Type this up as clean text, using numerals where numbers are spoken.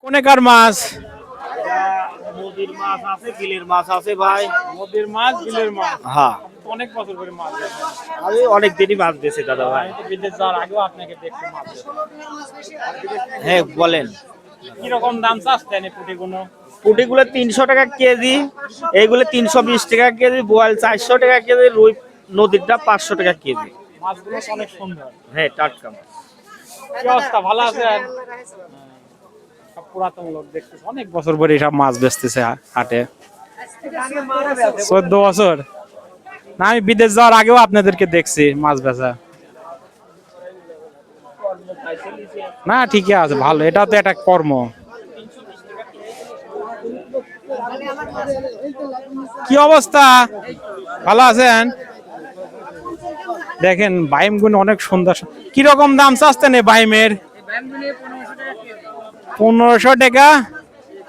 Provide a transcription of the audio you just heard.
কোনেকার মাছ? নদীর মাছ আছে, বিলের মাছ আছে ভাই। নদীর মাছ, বিলের মাছ। হ্যাঁ, অনেক বছর ধরে মাছ ধরেন। আমি অনেক দিনই মাছ দিয়েছি দাদা ভাই। আমি তো বিদেশ যাওয়ার আগেও আপনাকে দেখছি মাছ ধরতে। হ্যাঁ বলেন। কিরকম দাম চাচ্ছেন এই পুঁটিগুলো? পুঁটিগুলো 300 টাকা কেজি, এইগুলো 320 টাকা কেজি, বোয়াল 400 টাকা কেজি, রুই নদীরটা 500 টাকা কেজি। মাছগুলো তো অনেক সুন্দর। হ্যাঁ, টাটকা মাছ। কি অবস্থা, ভালো আছেন? সব পুরাতন লোক দেখতেছে, অনেক বছর ধরে সব মাছ বেচতেছে হাটে। 14 বছর না, আমি বিদেশ যাওয়ার আগেও আপনাদেরকে দেখছি মাছ বেচা। না ঠিকই আছে, ভালো, এটা তো একটা কর্ম। কি অবস্থা, ভালো আছেন? দেখেন বাইম গুণ অনেক সুন্দর। কিরকম দাম চাচ্ছেন এই বাইমের? 1500 টাকা।